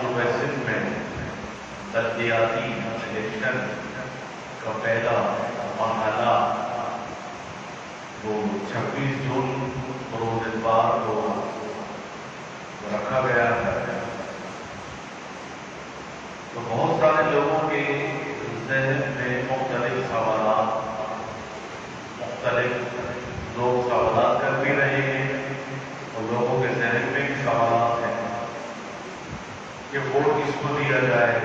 صوبہ سندھ میں بلدیاتی الیکشن کا پہلا مرحلہ وہ 26 جون روز اتوار کو رکھا گیا ہے، تو بہت سارے لوگوں کے ذہن میں مختلف سوالات، مختلف لوگ سوالات کر بھی رہے ہیں اور لوگوں کے ذہن میں بھی سوالات ہیں کہ ووٹ کس کو دیا جائے۔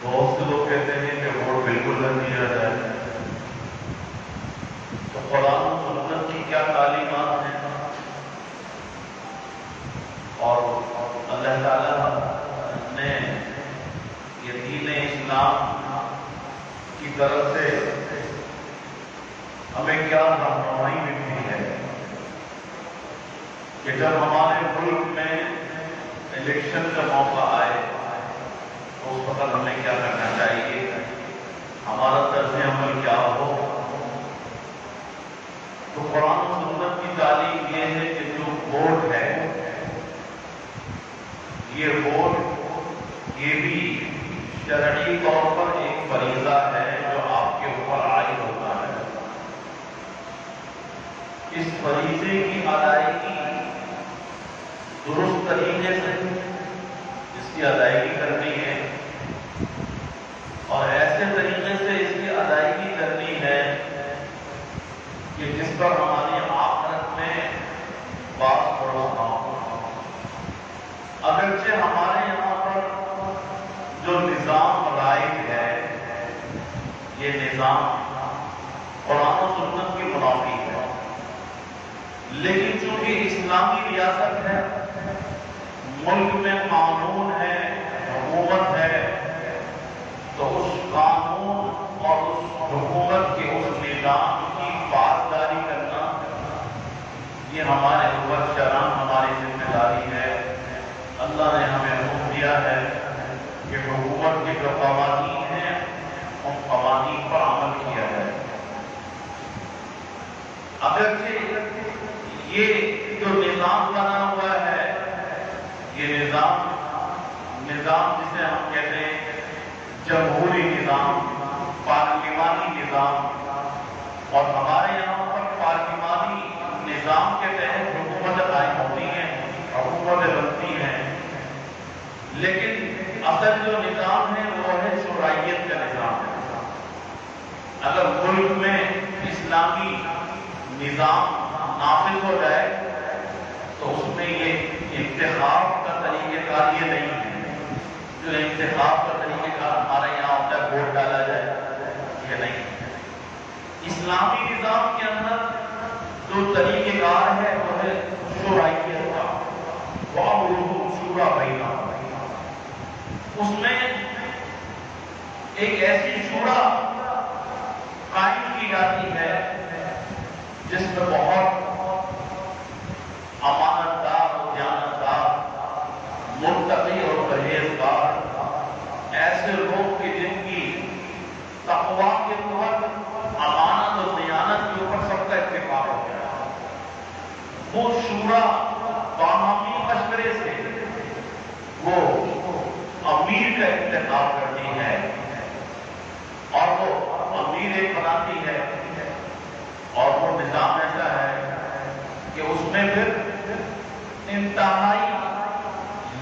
بہت سے لوگ کہتے ہیں کہ ووٹ بالکل نہ دیا جائے۔ تو قرآن و سنت کی کیا تعلیمات ہیں اور اللہ تعالیٰ نے یہ دین اسلام کی طرف سے ہمیں کیا رہنمائی ملتی ہے کہ جب ہمارے ملک میں الیکشن کا موقع آئے تو اس وقت ہمیں کیا کرنا چاہیے، ہمارا طرز عمل کیا ہو۔ تو قرآن و سنت کی تعلیم یہ ہے کہ جو ووٹ ہے، یہ ووٹ یہ بھی شرعی طور پر ایک فریضہ ہے جو آپ کے اوپر عائد ہوتا ہے۔ اس فریضے کی ادائیگی درست طریقے سے اس کی ادائیگی کرنی ہے اور ایسے طریقے سے اس کی ادائیگی کرنی ہے کہ جس پر ہماری آخرت میں باس پڑوس نہ ہو۔ اگرچہ ہمارے یہاں پر جو نظام رائج ہے، یہ نظام قرآن و سنت کی منافی ہے، لیکن چونکہ اسلامی ریاست ہے، ملک میں قانون ہے، حکومت ہے، تو اس قانون اور اس حکومت کے اس نظام کی پاسداری کرنا یہ ہمارے اوپر شرعاً ہماری ذمہ داری ہے۔ اللہ نے ہمیں حکم دیا ہے کہ حکومت کے جو قوانین ہیں ان قوانین پر عمل کیا جائے۔ اگرچہ یہ جو نظام بنا ہوا ہے، یہ نظام جسے ہم کہتے ہیں جمہوری نظام، پارلیمانی نظام، اور ہمارے یہاں پر پارلیمانی نظام کے تحت حکومت قائم ہوتی ہیں، حکومتیں بنتی ہیں، لیکن اصل جو نظام ہے وہ ہے شرعیت کا نظام ہے۔ اگر ملک میں اسلامی نظام نافذ ہو جائے تو اس میں یہ انتخاب کا طریقہ کار یہ نہیں ہے، جو انتخاب کا طریقہ کار ہمارے یہاں ہوتا ہے ووٹ ڈالا جائے، یہ نہیں۔ اسلامی نظام کے اندر جو طریقہ کار ہے وہ ہے شرعیت کا، وَأَمْرُهُ شُورَىٰ بَيْنَهُمْ۔ اس میں ایک ایسی شورا قائم کی جاتی ہے جس میں بہت امانت دار اور دیانتدار، متقی اور پرہیزگار ایسے لوگ کہ جن کی تقویٰ کے اوپر، امانت اور دیانت کے اوپر سب کا اتفاق ہو گیا، وہ شورا باہمی مشورے سے وہ امیر کا انتخاب کرتی ہے اور وہ امیر ایک بناتی ہے، اور وہ نظام ایسا ہے کہ اس میں پھر انتہائی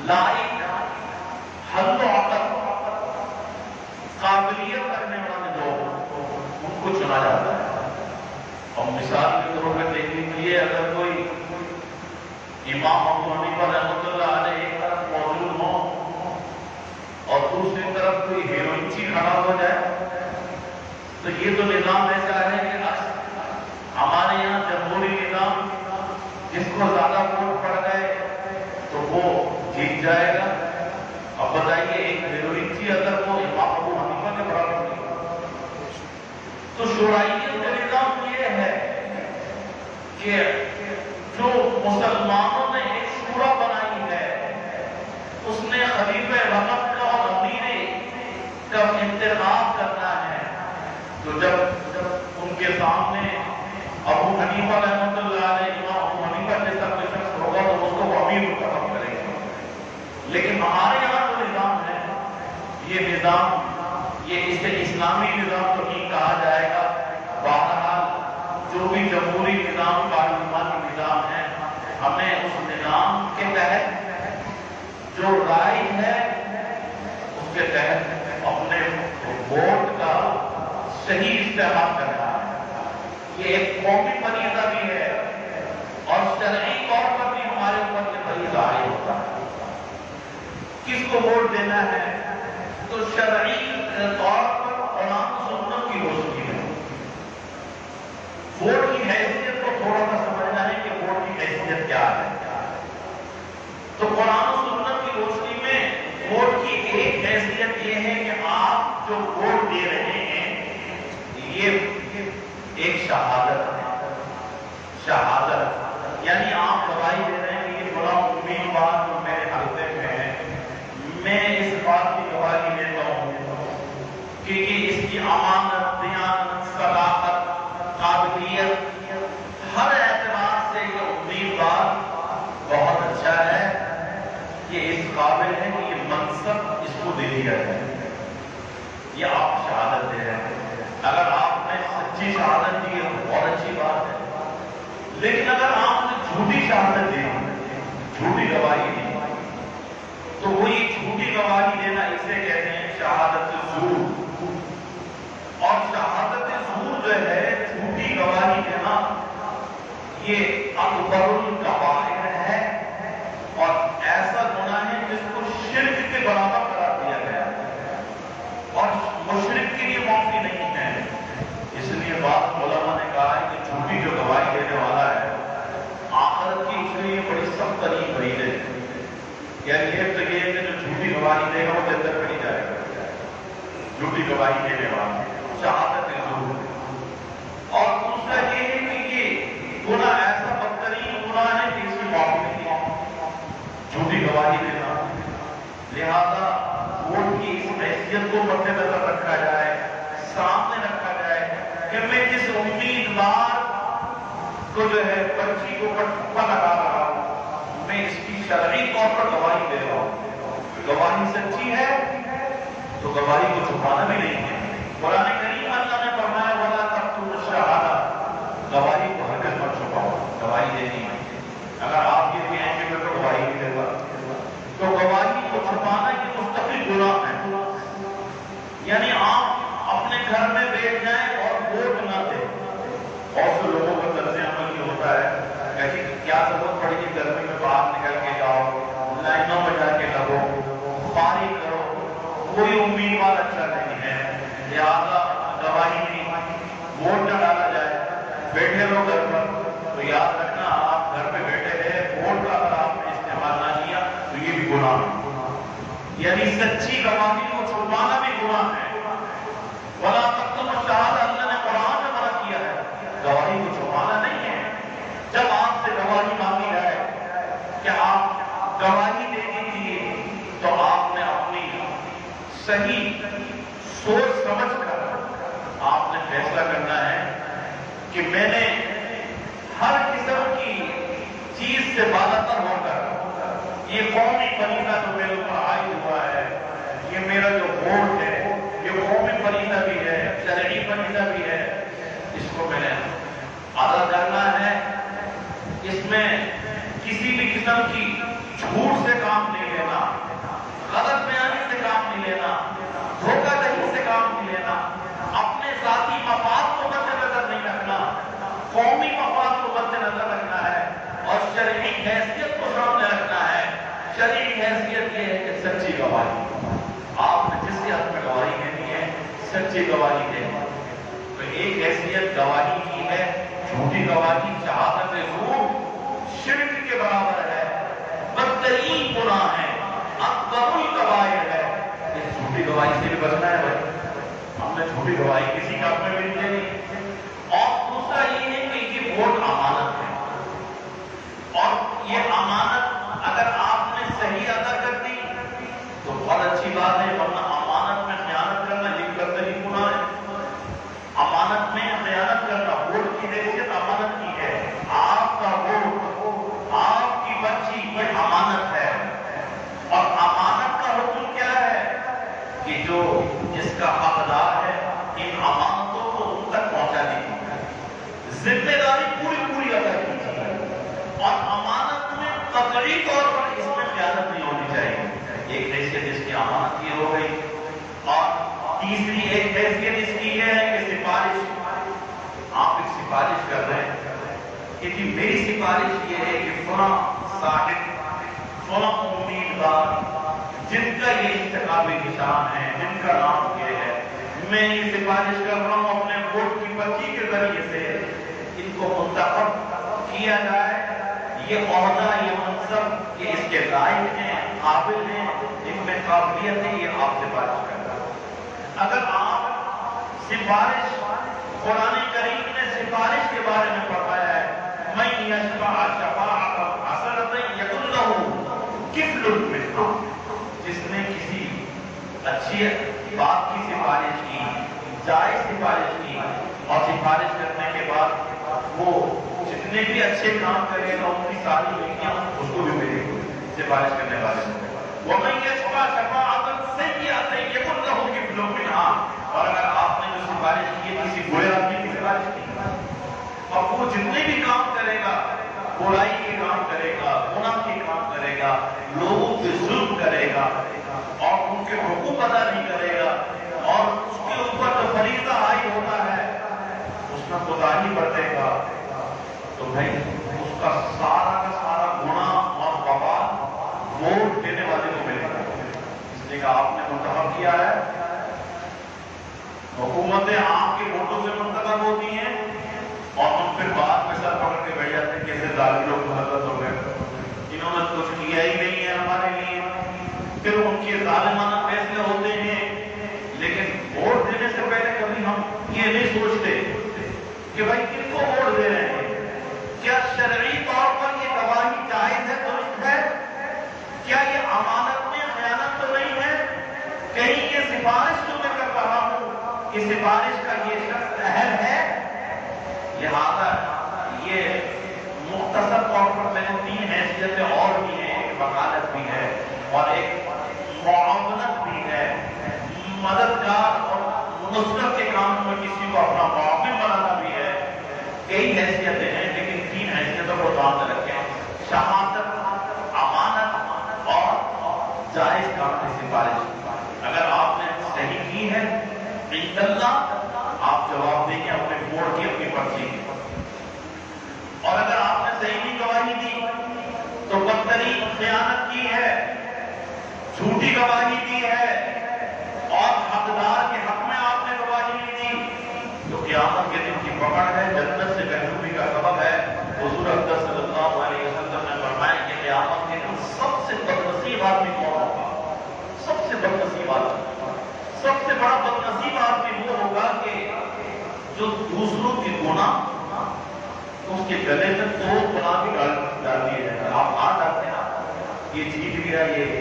لائق، حل و عقل، قابلیت رکھنے والے لوگ ان کو چنا جاتا ہے۔ اور مثال کے طور پہ دیکھنے کے لیے اگر کوئی امام ابو حنیفہ رحمۃ اللہ علیہ ایک طرف موجود ہو اور دوسری طرف کوئی ہیروئنچی کھڑا ہو جائے تو یہ تو نظام ایسا ہے کہ ہمارے یہاں جمہوری نظام جس کو زیادہ ووٹ پڑ گئے تو وہ جیت جائے گا۔ اب بتائیے ایک ہیروئنچی اگر وہ امام ابو حنیفہ کے برابر نہیں، تو شرعیت کا نظام یہ ہے کہ جو مسلمانوں نے ایک شورا بنائی ہے، اس نے خلیفہ وقت کا اور امیر کا انتخاب کرنا ہے، تو جب ان کے سامنے ابو حنیفہ رحمۃ اللہ علیہ، امام ابو حنیفہ جیسا کوئی شخص ہوگا تو اس کو وہ امیر منتخب کرے گا، لیکن ہمارے یہاں جو نظام ہے یہ نظام اسے اسلامی نظام تو نہیں کہا جائے گا. بہرحال جو بھی جمہوری نظام پارلیمانی نظام ہے ہمیں اس نظام کے تحت جو رائے ہے اس کے تحت اپنے ووٹ کا صحیح استعمال کرنا ہے. یہ ایک قومی فریضہ بھی ہے اور شرعی طور پر بھی ہمارے اوپر یہ فریضہ عائد ہوتا ہے. کس کو ووٹ دینا ہے تو شرعی طور پر قرآن سنت کی روشنی میں ووٹ کی حیثیت کو تھوڑا سا سمجھنا ہے کہ ووٹ کی حیثیت کیا ہے. تو قرآن و سنت کی روشنی میں ووٹ کی ایک حیثیت یہ ہے کہ آپ جو ووٹ دے رہے ہیں یہ ایک شہادت ہے. شہادت یعنی آپ گواہی دے رہے ہیں کہ یہ بڑا امیدوار جو میرے حلقے میں ہے میں اس بات کی گواہی دیتا ہوں کہ یہ اس کی امانت، دیانت، صداقت، قابلیت ہر اعتبار سے یہ امیدوار بہت اچھا ہے. یہ اس قابل ہے کہ یہ منصب اس کو دے دیا جائے. یہ آپ شہادت دے رہے ہیں. اگر آپ نے سچی شہادت دی ہے تو بہت اچھی بات ہے. لیکن اگر آپ نے جھوٹی شہادت دی، جھوٹی گواہی دی، تو وہ یہ جھوٹی گواہی دینا اسے کہتے ہیں شہادت زور. اور شہادت زور جو ہے جھوٹی گواہی دینا یہ اکبر الکبائر ہے اور ایسا گناہ ہے جس کو شرک کے برابر قرار دیا گیا ہے اور مشرک کے لیے معافی نہیں ہے. اس لیے بعض علماء نے کہا ہے کہ جھوٹی جو گواہی دینے والا ہے آخرت کی اس لیے بڑی سخت ترین وعید ہے. یعنی ایک تو یہ ہے کہ جو جھوٹی گواہی دے گا وہ جنت میں نہیں جائے گا. جھوٹی گواہی دینے والا شہادت ضرور. اور دوسرا یہ ہے کہ یہ گناہ ایسا بدترین گناہ ہے کہ اس کی معافی نہیں ہے جھوٹی گواہی دینا. لہذا ووٹ کی اس حیثیت کو مد نظر رکھا جائے، سامنے رکھا جائے کہ میں جس امیدوار کو جو ہے پرچی کو پٹا لگا رہا ہوں میں اس کی شرعی طور پر گواہی دے رہا ہوں. گواہی سچی ہے تو گواہی کو چھپانا بھی نہیں ہے. قرآن کریم اللہ نے فرمایا وَلَا تَكْتُمُوا الشَّهَادَةَ، گواہی کو ہرگز مت چھپاؤ. گواہی دینی ہے. اگر آپ یہ کہیں کہ میں تو گواہی نہیں دے گا تو گواہی کو چھپانا یہ مستقل گناہ ہے. یعنی آپ اپنے گھر میں بیٹھ جائیں اور ووٹ نہ دیں. بہت سے لوگوں کا طرز عمل یہ ہوتا ہے کہ کیا ضرورت پڑے گی گرمی میں باہر نکل کے جاؤ، لائنوں میں جا کے لگو، فارغ کرو، کوئی امیدوار اچھا نہیں ہے لہذا گواہی نہیں، ووٹ نہ ڈالا جائے، بیٹھے رہو گھر پر. تو یاد رکھنا آپ گھر پہ بیٹھے رہے ووٹ کا اگر آپ نے استعمال نہ کیا تو یہ بھی گناہ ہے. یعنی سچی گواہی کو چھپانا بھی گناہ ہے. وَلَا تَكْتُمُوا الشَّهَادَةَ اللہ نے قرآن میں منع کیا ہے. گواہی کو چھپانا نہیں ہے. جب آپ سے گواہی مانگی جائے کہ آپ گواہی دے دیجیے تو آپ نے اپنی صحیح سوچ سمجھ کر آپ نے فیصلہ کرنا ہے کہ میں نے ہر قسم کی چیز سے بالاتر ہو کر یہ قومی فریضہ جو میرے اوپر عائد ہوا ہے، یہ میرا جو ووٹ ہے یہ قومی فریضہ بھی ہے، شرعی فریضہ بھی ہے، اس کو میں نے ادا کرنا ہے. اس میں کسی بھی قسم کی جھوٹ سے کام نہیں لینا، غلط بیانی سے کام نہیں لینا، دھوکہ دہی سے کام نہیں لینا، اپنے ذاتی مفاد کو مد نظر نہیں رکھنا، قومی مفاد کو مد نظر رکھنا ہے اور شرعی حیثیت کو سامنے رکھنا ہے. شرعی حیثیت یہ ہے کہ سچی گواہی. آپ نے جس کے حق میں گواہی دینی ہے سچی گواہی دینی. تو ایک حیثیت گواہی کی ہے، جھوٹی گواہی شہادت زور شرک کے برابر ہے، بدترین گناہ ہے، اکبر الکبائر ہے. اس جھوٹی گواہی سے بھی بچنا ہے بھائی. ہم نے جھوٹی گواہی کسی کا میں بھی نہیں دینی. اور دوسرا یہ ہے کہ یہ ووٹ امانت ہے اور یہ امانت اگر آپ نے صحیح ادا کر دی تو بہت اچھی بات ہے، ورنہ امانت میں خیانت کرنا یہ بدترین گناہ ہے. امانت میں خیانت کرنا، ووٹ کی حیثیت امانت کی ہے. آپ کا ووٹ، آپ کی پرچی یہ امانت ہے اور اس کا حقدار ہے ان امانتوں کو ان تک پہنچانے کی ذمہ داری پوری ادا کیجیے، اور امانت میں قطعی طور پر اس میں خیانت نہیں ہونی چاہیے۔ ایک حیثیت اس کی امانت کی ہو گئی، اور تیسری ایک حیثیت اس کی یہ ہے کہ سفارش، آپ ایک سفارش کر رہے ہیں کہ جی میری سفارش یہ ہے کہ فلاں صاحب، فلاں امیدوار جن کا یہ انتخابی نشان ہے، جن کا نام یہ ہے، میں یہ سفارش کر رہا ہوں اپنے ووٹ کی پرچی کے ذریعے سے ان کو منتخب کیا جائے، یہ عہدہ، یہ منصب، یہ اس کے لائق ہیں، قابل ہیں، ان میں قابلیت ہے، یہ آپ سفارش کر رہا ہے۔ اگر آپ سفارش، قرآن کریم نے سفارش کے بارے میں فرمایا ہے، مَن یشفع شفاعۃ حسنۃ یکن لہ کفل منہا، جس نے کسی اچھی بات کی سفارش کی، جائز سفارش کی، اور سفارش کرنے کے بعد وہ جتنے بھی اچھے کام کرے گا ان کی ساری نیکیاں اس کو بھی ملے گی سفارش کرنے والے کو۔ وَمَن یشفع شفاعۃ سیئۃ یکن لہ کفل منہا، اور اگر آپ نے جو سفارش کی کسی برے آدمی کی سفارش کی، اور وہ جتنے بھی کام کرے گا، برائی کے کام کرے گا، گناہ کے کام کرے گا، لوگوں پہ ظلم کرے گا، اور ان کے حقوق ادا نہیں کرے گا، اور اس کے اوپر جو فریضہ عائد ہوتا ہے اس میں کوتاہی برتے گا، تو بھائی اس کا سارا گناہ اور وبال ووٹ دینے والے کو ملے گا، اس لیے کہ آپ نے منتخب کیا ہے۔ حکومتیں آپ کے ووٹوں سے منتخب ہوتی ہیں، اور ہم پھر بعد میں سر پکڑ کے بیٹھ جاتے ہیں کیسے ظالم لوگ مسلط ہو گئے، انہوں نے کچھ کیا ہی نہیں ہے ہمارے لیے، پھر ان کے ظالمانہ فیصلے ہوتے ہیں۔ لیکن ووٹ دینے سے پہلے کبھی ہم یہ نہیں سوچتے کہ بھائی کن کو ووٹ دے رہے ہیں، کیا شرعی طور پر یہ گواہی جائز ہے، درست ہے، کیا یہ امانت میں خیانت تو نہیں ہے، کہیں یہ سفارش جو میں کر رہا ہوں یہ سفارش کا یہ شخص اہل ہے۔ لہذا یہ مختصر طور پر میں نے 3 حیثیتیں اور بھی ہیں، ایک وکالت بھی ہے اور ایک معاونت بھی ہے، مددگار اور نصرت کے کام میں کسی کو اپنا معاون بنانا بھی ہے، کئی حیثیتیں ہیں، لیکن 3 حیثیتوں کو ذہن میں رکھیں، شہادت، امانت اور جائز کام کی سفارش۔ اگر آپ نے صحیح کی ہے عند اللہ، آپ جواب دیں گے اپنے ووٹ کی، اپنی پرچی کی، اور اگر آپ نے صحیح نہیں گواہی دی تو بدترین خیانت کی ہے، جھوٹی گواہی دی ہے، اور حقدار کے حق میں آپ نے گواہی نہیں دی تو قیامت کے دن کی پکڑ ہے، جنت سے محرومی کا سبب ہے۔ حضور اکرم صلی اللہ علیہ وسلم نے فرمایا کہ قیامت کے دن سب سے بدنصیب آدمی کون ہوگا؟ سب سے بدنصیب آدمی، سب سے بڑا بدنصیب آدمی وہ ہوگا کہ جو دوسروں کے گناہ اس کے گلے میں 2 گناہ بھی ڈال دیے جائیں۔ آپ ہار ڈالتے ہیں، یہ جیت گیا، یہ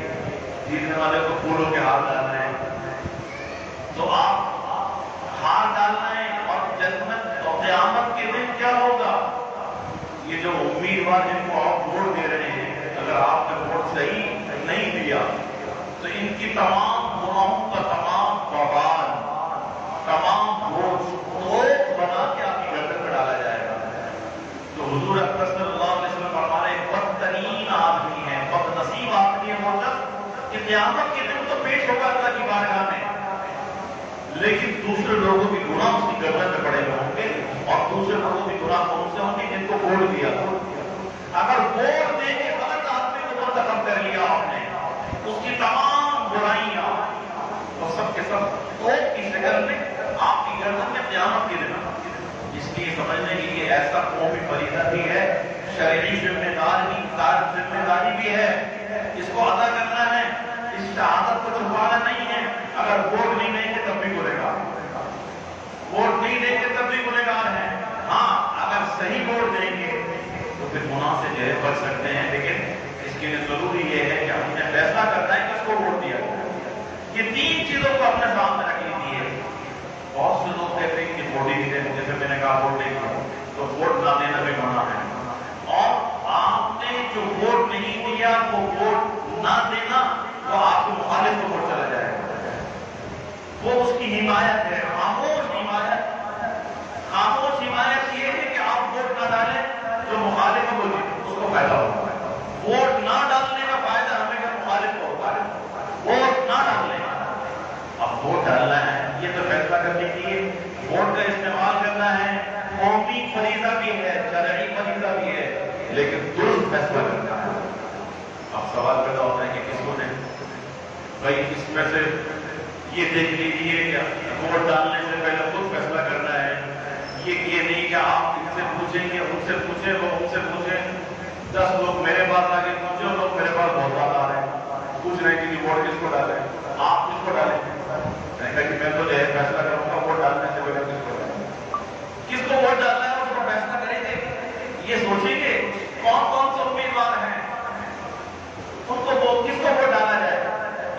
جیتنے والے کو پھولوں کے ہار ڈالنا ہے، تو آپ ہار ڈالنا ہے، اور جنت اور قیامت کے دن کیا ہوگا؟ یہ جو امیدوار جن کو آپ ووٹ دے رہے ہیں، اگر آپ نے ووٹ صحیح نہیں دیا تو ان کی تمام گناہوں کا تمام وبال، تمام بوجھ بنا کے آپ کی گردن میں ڈالا جائے گا۔ تو حضور اکرم صلی اللہ علیہ وسلم ہمارے بدترین آدمی ہیں، بدنصیب آدمی ہے وہ شخص کہ قیامت کے دن تو پیش ہوگا اللہ کی بارگاہ میں، لیکن دوسرے لوگوں کی گناہ اس کی گردن میں پڑے ہوئے ہوں گے، اور دوسرے لوگوں کی گناہ کون سے ہوں گے؟ جن کو ووٹ دیا۔ اگر ووٹ دے کے غلط آدمی کو منتخب کر لیا آپ نے، اس کی تمام برائیاں وہ سب کے سب توپ کی شکل میں آپ کی گردن میں قیامت کے دن۔ اس لیے سمجھنے کی یہ ایسا قومی فریضہ بھی ہے، شرعی ذمہ داری بھی ہے، اس کو ادا کرنا ہے، اس شہادت کو چھپانا نہیں ہے۔ اگر ووٹ نہیں دیں گے تب بھی گنہگار، ووٹ نہیں دیں گے تب بھی گنہگار ہیں۔ ہاں اگر صحیح ووٹ دیں گے تو پھر گناہ سے جو ہے بچ سکتے ہیں، لیکن اس کے لیے ضروری یہ ہے کہ ہم نے فیصلہ کرنا ہے کس کو ووٹ دیا۔ یہ 3 چیزوں کو اپنے سامنے رکھ لیجیے۔ بہت سے لوگ کہتے ہیں کہ ووٹ ہی دیں، جیسے میں نے کہا ووٹ نہیں دیا تو ووٹ نہ دینا بھی منع ہے، اور آپ نے جو ووٹ نہیں دیا وہ ووٹ نہ دینا وہ آپ کو مخالف کو ووٹ چلا جائے گا۔ وہ اس کی حمایت ہے، خاموش حمایت۔ خاموش حمایت یہ ہے کہ آپ ووٹ نہ ڈالیں، جو مخالف ہے اس کو فائدہ ہوگا۔ ووٹ نہ ڈالنے کا فائدہ ہمیں کہ مخالف کو ہوگا، ووٹ نہ ڈالنے۔ اب ووٹ ڈالنا ہے، یہ تو فیصلہ کرنے کے لیے ووٹ کا استعمال کرنا ہے، قومی فریضہ بھی ہے، شرعی فریضہ بھی ہے، لیکن درست فیصلہ کرنا ہے۔ اب سوال پیدا ہوتا ہے کہ کس کو دیں؟ بھائی اس میں سے یہ دیکھ لیجیے کہ ووٹ ڈالنے سے پہلے خود فیصلہ کرنا ہے۔ یہ نہیں کہ آپ ان سے پوچھیں گے، ان سے پوچھیں، وہ ان سے پوچھیں۔ 10 لوگ میرے پاس آگے پوچھیں، اور لوگ میرے پاس بہت زیادہ آ رہے ہیں، پوچھ رہے ہیں کہ ووٹ کس کو ڈالیں، آپ کس کو ڈالیں؟ میں کہا کہ میں تو جو ہے فیصلہ کروں گا ووٹ ڈالنے سے پہلے کس کو ڈالیں، کس کو ووٹ ڈالنا ہے اس کو فیصلہ کریں گے۔ یہ سوچیں گے کون کون سے امیدوار ہیں، ان کو کس کو ووٹ ڈالا جائے۔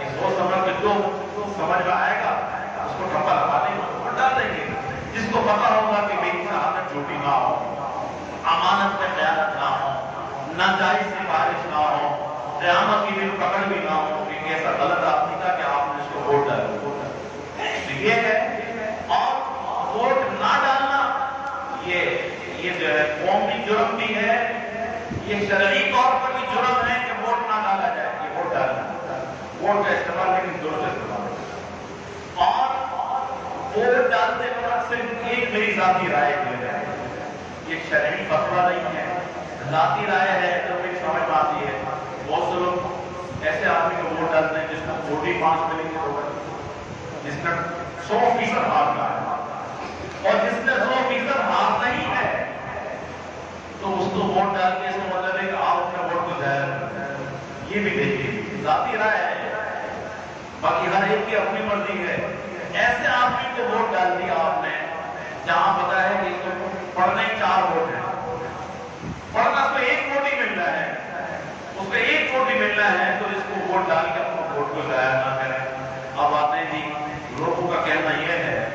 یہ سوچ سمجھ کے جو سمجھ میں آئے گا اس کو ٹھپا لگا دیں گے، ووٹ ڈال دیں گے۔ جس کو پتا ہوگا کہ میری شہادت جھوٹی نہ ہو، امانت میں خیانت نہ ہو، ناجائز سفارش نہ ہو، قیامت کی بھی پکڑ بھی نہ ہو کہ ایسا غلط آدمی تھا کہ آپ نے اس کو ووٹ ڈالا۔ یہ ہے، اور ووٹ نہ ڈالنا یہ جو ہے قومی جرم بھی ہے، یہ شرعی طور پر بھی جرم ہے کہ ووٹ نہ ڈالا جائے۔ یہ ووٹ ڈالنا، ووٹ کا استعمال لیکن درست استعمال، اور ووٹ ڈالتے وقت صرف ایک میری ذاتی رائے دی جائے۔ یہ شرعی فتویٰ نہیں ہے، ذاتی رائے ہے جو میری سمجھ میں آتی ہے۔ بہت سے لوگ ایسے آدمی کو ووٹ ڈالتے ہیں جس کو 45 ملیں گے ووٹ، جس کا 100% ہار کا ہے، اور جس نے 100% ہار نہیں ہے تو اس کو ووٹ ڈال کے اس کا مطلب ہے کہ آپ اپنے ووٹ کو ضائع کرتے ہیں۔ یہ بھی دیکھیے ذاتی رائے ہے، باقی ہر ایک کی اپنی مرضی ہے۔ ایسے آدمی کو ووٹ ڈال دیا آپ نے جہاں پتا ہے کہ اس کو پڑھنے 4 ووٹ ہیں، پڑھنا اس کو 1 ووٹ ہی ملنا ہے، اس کو 1 ووٹ ہی ملنا ہے، تو اس کو ووٹ ڈال کے اپنے ووٹ کو ضائع نہ کریں۔ اب آتے ہیں جی لوگوں کا کہنا یہ ہے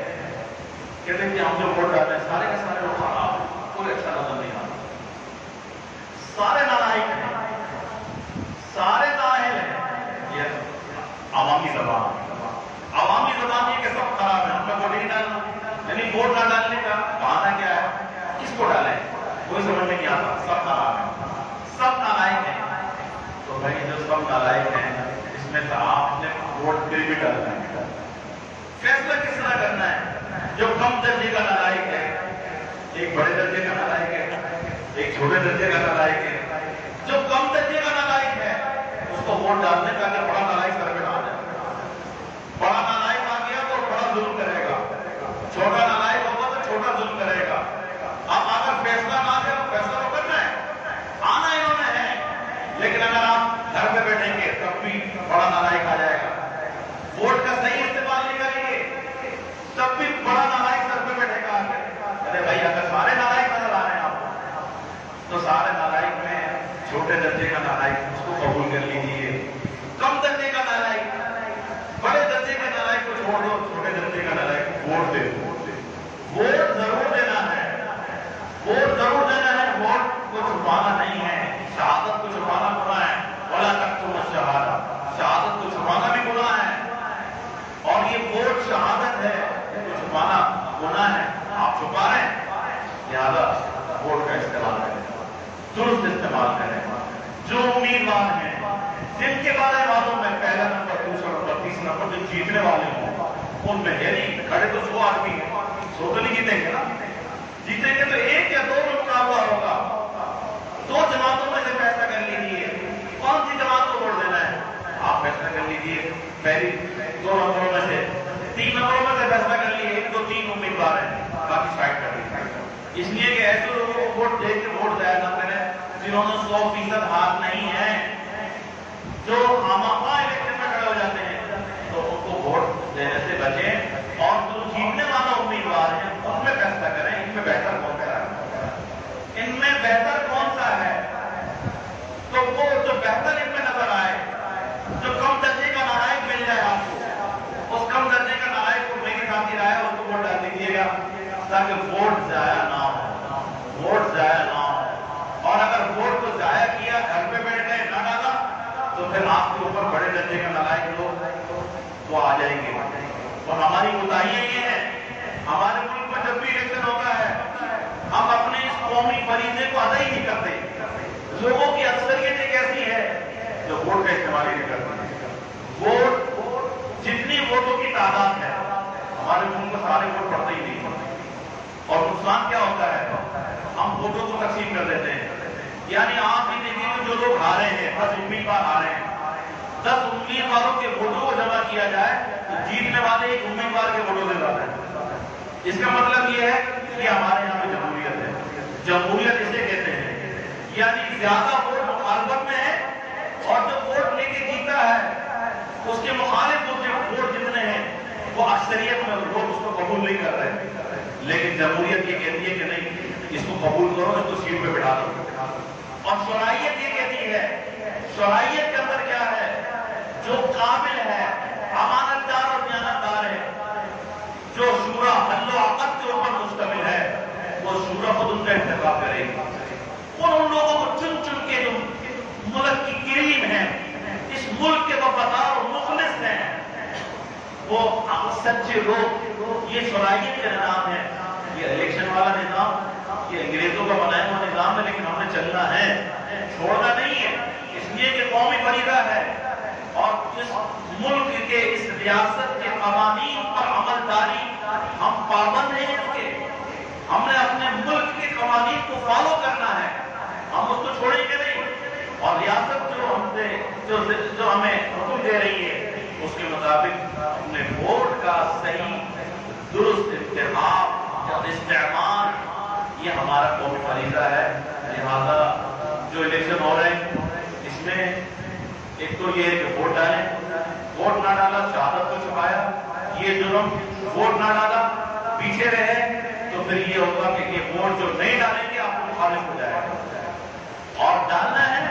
کہتے ہیں کہ ہم جو ووٹ ڈالتے ہیں سارے کے سارے لوگ خراب ہیں، کوئی اچھا نظر نہیں آتا، سارے نالائق ہیں، سارے نااہل ہیں۔ یہ عوامی زبان یہ کہ سب خراب ہے، ہم نے ووٹ نہیں ڈالنا، یعنی ووٹ نہ ڈالنے کا بہانہ کیا ہے؟ کس کو ڈالیں کوئی سمجھ میں نہیں آتا، سب خراب ہیں، سب نالائق ہیں۔ تو بھائی جو سب نالائق ہیں اس میں سے آپ نے ووٹ پھر بھی ڈالنا ہے، فیصلہ کس طرح کرنا ہے؟ جو کم درجے کا نالائق ہے، ایک بڑے درجے کا نالائق ہے، ایک چھوٹے درجے کا نالائق ہے، جو کم درجے کا نالائق ہے اس کو ووٹ ڈالنے کا کہ بڑا نالائق سر پہ آ جائے۔ بڑا نالائق آ گیا تو بڑا ظلم کرے گا، چھوٹا نالائق ہوگا تو چھوٹا ظلم کرے گا۔ اب اگر فیصلہ نہ دے تو فیصلہ تو کرنا ہے، آنا انہوں نے ہے، لیکن اگر آپ گھر پہ بیٹھیں گے تب بھی بڑا نالائق آ جائے گا، ووٹ کا صحیح استعمال نہیں کریں گے تب بھی بڑا نالائق سر پہ بیٹھے گا۔ ارے بھائی اگر سارے نالائق نظر آ رہے ہیں آپ کو تو سارے نالائق میں چھوٹے درجے کا نالائق اس کو قبول کر لیجیے، کم درجے کا نالائق بڑے درجے کا نالائق کو چھوڑ دو، چھوٹے درجے کا نالائق ووٹ دے دو۔ ووٹ ضرور دینا ہے، ووٹ ضرور دینا ہے، ووٹ کو چھپانا نہیں ہے، شہادت کو چھپانا گناہ ہے، ولا تکتموا الشہادۃ، شہادت کو چھپانا بھی گناہ ہے، اور یہ ووٹ شہادت ہے، اس کو چھپانا گناہ ہے، آپ چھپا رہے ہیں، لہذا ووٹ کا استعمال کریں، درست استعمال کریں۔ جو امیدوار ہیں جن کے بارے میں معلوم ہے پہلا نمبر، دوسرا نمبر، تیسرا نمبر، جو جیتنے والے ہوں ان میں ہے نہیں، کھڑے تو 100 آدمی ہیں، 100 تو نہیں جیتیں گے نا، جیتیں گے تو 1 یا 2 میں مقابلہ ہوگا، 2 جماعتوں میں سے فیصلہ کر لیجیے کون سی جماعت کو ووٹ دینا ہے، آپ فیصلہ کر لیجیے، پہلی 2 نمبروں میں سے 3 نمبروں میں سے فیصلہ کر لیجیے، 1 2 3 امیدوار ہیں، باقی سائڈ کر دیجیے، اس لیے کہ ایسے لوگوں کو ووٹ دے کے ووٹ ضائع نہ کریں جنہوں نے 100% ہار نہیں ہے، جو خامخواہ الیکشن میں کھڑے ہو جاتے ہیں تو ان کو ووٹ دینے سے بچیں، اور جو جیتنے والا امیدوار ہیں ان میں فیصلہ کریں ان میں بہتر کون سا ہے، ان میں بہتر کون سا ہے، تو وہ جو بہتر ان میں نظر آئے، جو کم درجے کا نالائق مل جائے آپ کو، اس کم درجے کا نالائق کو میری ذاتی رائے ہے اس کو ووٹ ڈال دیجیے گا تاکہ ووٹ ضائع نہ ہو، ووٹ ضائع نہ ہو۔ اور اگر ووٹ کو ضائع کیا، گھر پہ بیٹھ گئے، نہ ڈالا، تو پھر آپ کے اوپر بڑے درجے کا نالائق لوگ وہ آ جائیں گے، اور ہماری کوتاہیاں یہ ہیں، ہمارے ملک میں جب بھی الیکشن ہوتا ہے ہم اپنے اس قومی فریضے کو ادا ہی نہیں کرتے۔ لوگوں کی اکثریت ایک ایسی ہے جو ووٹ کا استعمال ہی نہیں کرتی۔ ووٹ جتنی ووٹوں کی تعداد ہے ہمارے ملک میں سارے ووٹ پڑتے ہی نہیں، اور نقصان کیا ہوتا ہے، ہم ووٹوں کو تقسیم کر دیتے ہیں۔ یعنی آپ بھی دیکھیں کہ جو لوگ ہارے ہیں، 10 امیدوار ہارے ہیں، 10 امیدواروں کے ووٹوں کو جمع کیا جائے تو جیتنے والے ایک امیدوار کے ووٹوں سے زیادہ ہے۔ اس کا مطلب یہ ہے کہ ہمارے یہاں پہ جمہوریت ہے۔ جمہوریت اسے کہتے ہیں یعنی زیادہ ووٹ مخالفت میں ہے، اور جو ووٹ لے کے جیتا ہے اس کے مخالف ووٹ جتنے ہیں وہ اکثریت میں لوگ اس کو قبول نہیں کر رہے۔ لیکن جمہوریت یہ کہتی ہے کہ نہیں، اس کو قبول کرو، اس کو سیٹ پہ بٹھا دو۔ اور شرعیت یہ کہتی ہے، شرعیت کے اندر کیا ہے، جو قابل ہے، امانت دار اور دیانتدار ہے، جو شورا حل و عقد کے اوپر مشتمل ہے، وہ شورا خود ان کا انتخاب کرے گی۔ ان لوگوں کو چن چن کے جو ملک کی کریم ہے، اس ملک کے وفادار اور مخلص ہیں، وہ سچے لوگ، یہ شرعیت کا نظام ہے۔ یہ الیکشن والا نظام یہ انگریزوں کا بنایا ہوا نظام ہے، لیکن ہم نے چلنا ہے، چھوڑنا نہیں ہے، اس لیے کہ قومی فریضہ ہے، اور اس ملک کے، اس ریاست کے قوانین پر عمل داری ہم پابند ہیں اس کے۔ ہم نے اپنے ملک کے قوانین کو فالو کرنا ہے، ہم اس کو چھوڑیں گے نہیں، اور ریاست جو ہمیں حکم دے رہی ہے اس کے مطابق اپنے ووٹ کا صحیح درست انتخاب اور استعمال یہ ہمارا قومی فریضہ ہے۔ لہذا جو الیکشن ہو رہے ہیں اس میں ایک تو یہ ہے کہ ووٹ ڈالیں، ووٹ نہ ڈالا شہادت کو چھپایا، یہ جرم، ووٹ نہ ڈالا پیچھے رہے تو پھر یہ ہوگا کہ یہ ووٹ جو نہیں ڈالیں گے آپ کو مخالف ہو جائے گا۔ اور ڈالنا ہے،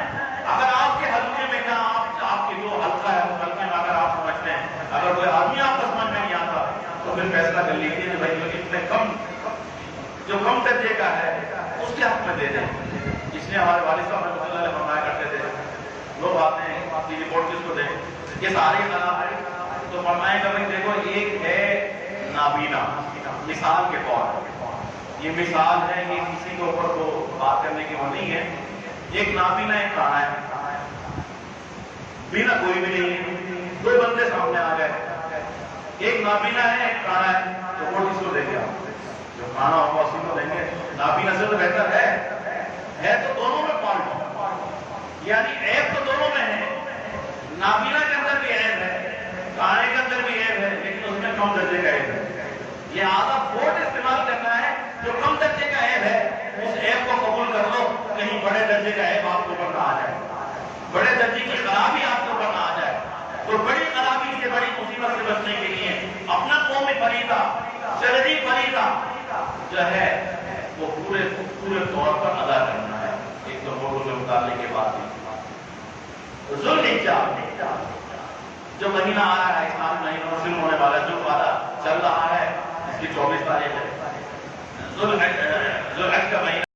اگر آپ کے حلقے میں جہاں آپ کے جو حلقہ ہے اس حلقے میں اگر آپ سمجھتے ہیں اگر کوئی آدمی آپ کو سمجھ میں نہیں آتا تو پھر فیصلہ کر لیجیے کہ بھائی جو کم درجے کا ہے اس کے حق میں دے دیں۔ اس لیے ہمارے والد صاحب رحمۃ اللہ علیہ فرمایا کرتے تھے، لوگ آتے ہیں کہ رپورٹ کس کو دیں، یہ سارے خراب ہے، تو فرمایا کہ بھائی دیکھو ایک ہے نابینا، مثال کے طور پر، یہ مثال ہے، یہ کسی کے اوپر کو بات کرنے کی وہ نہیں ہے۔ ایک نابینا ایک کانا ہے، بینا کوئی بھی نہیں ہے، دو بندے سامنے آ گئے، ایک نابینا ہے ایک کانا ہے، تو وہ کس کو دیں گے آپ؟ جو کانا ہوگا اسی کو دیں گے۔ نابینا سے تو بہتر ہے تو دونوں میں فالٹ ہو، یعنی عیب تو دونوں میں ہے، نابینا کے اندر بھی عیب ہے، کانے کے اندر بھی عیب ہے، لیکن اس میں کم درجے کا عیب ہے۔ یہ آدھا ووٹ استعمال کرنا ہے، جو کم درجے کا عیب ہے اس عیب کو قبول کر لو، کہیں بڑے درجے کا عیب آپ کو اوپر نہ آ جائے، بڑے درجے کی خرابی آپ کو اوپر نہ آ جائے۔ تو بڑی خرابی سے، بڑی مصیبت سے بچنے کے لیے اپنا قومی فریضہ، شرعی فریضہ جو ہے وہ پورے طور پر ادا کرنا ہے۔ ایک تو ووٹوں سے متعلق کے بعد ذوالحجہ جو مہینہ آ رہا ہے، اسلامی مہینہ شروع ہونے والا ہے، جو والا چل رہا ہے، اس کی 24 تاریخ ہے، ذوالحج کا مہینہ۔